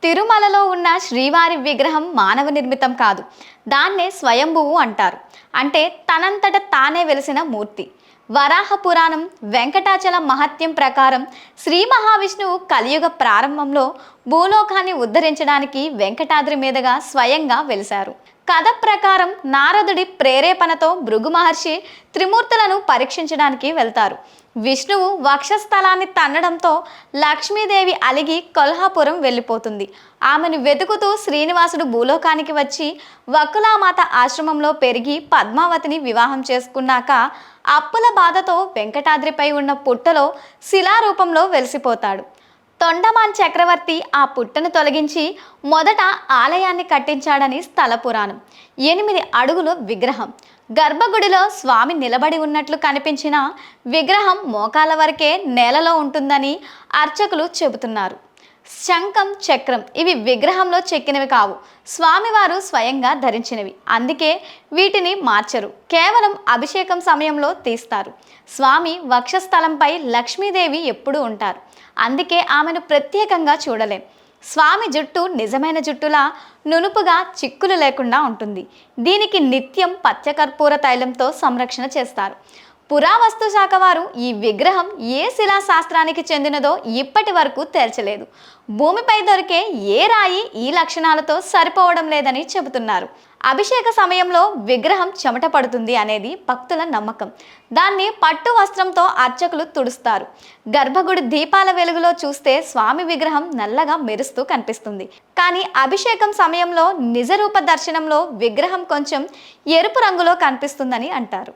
తిరుమలలో ఉన్న శ్రీవారి విగ్రహం మానవ నిర్మితం కాదు. దాన్నే స్వయంభువు అంటారు. అంటే తనంతట తానే వెలిసిన మూర్తి. వరాహ పురాణం వెంకటాచల మహత్యం ప్రకారం శ్రీ మహావిష్ణువు కలియుగ ప్రారంభంలో భూలోకాన్ని ఉద్ధరించడానికి వెంకటాద్రి మీదుగా స్వయంగా వెలిశారు. కథ ప్రకారం నారదుడి ప్రేరేపణతో భృగు మహర్షి త్రిమూర్తులను పరీక్షించడానికి వెళ్తారు. విష్ణువు వక్షస్థలాన్ని తన్నడంతో లక్ష్మీదేవి అలిగి కొల్హాపురం వెళ్ళిపోతుంది. ఆమెను వెతుకుతూ శ్రీనివాసుడు భూలోకానికి వచ్చి వకులామాత ఆశ్రమంలో పెరిగి పద్మావతిని వివాహం చేసుకున్నాక అప్పుల బాధతో వెంకటాద్రిపై ఉన్న పుట్టలో శిలారూపంలో వెలిసిపోతాడు. తొండమాన్ చక్రవర్తి ఆ పుట్టను తొలగించి మొదట ఆలయాన్ని కట్టించాడని స్థల పురాణం. 8 అడుగుల విగ్రహం. గర్భగుడిలో స్వామి నిలబడి ఉన్నట్లు కనిపించిన విగ్రహం మోకాల వరకే నేలలో ఉంటుందని అర్చకులు చెబుతున్నారు. శంఖం, చక్రం ఇవి విగ్రహంలో చెక్కినవి కావు, స్వామివారు స్వయంగా ధరించినవి. అందుకే వీటిని మార్చరు, కేవలం అభిషేకం సమయంలో తీస్తారు. స్వామి వక్షస్థలంపై లక్ష్మీదేవి ఎప్పుడూ ఉంటారు. అందుకే ఆమెను ప్రత్యేకంగా చూడలేం. స్వామి జుట్టు నిజమైన జుట్టులా నునుపుగా చిక్కులు లేకుండా ఉంటుంది. దీనికి నిత్యం పచ్చకర్పూర తైలంతో సంరక్షణ చేస్తారు. పురావస్తు శాఖ వారు ఈ విగ్రహం ఏ శిలా శాస్త్రానికి చెందినదో ఇప్పటి వరకు తేల్చలేదు. భూమిపై దొరికే ఏ రాయి ఈ లక్షణాలతో సరిపోవడం లేదని చెబుతున్నారు. అభిషేక సమయంలో విగ్రహం చెమట పడుతుంది అనేది భక్తుల నమ్మకం. దాన్ని పట్టు వస్త్రంతో అర్చకులు తుడుస్తారు. గర్భగుడి దీపాల వెలుగులో చూస్తే స్వామి విగ్రహం నల్లగా మెరుస్తూ కనిపిస్తుంది. కానీ అభిషేకం సమయంలో నిజరూప దర్శనంలో విగ్రహం కొంచెం ఎరుపు రంగులో కనిపిస్తుందని అంటారు.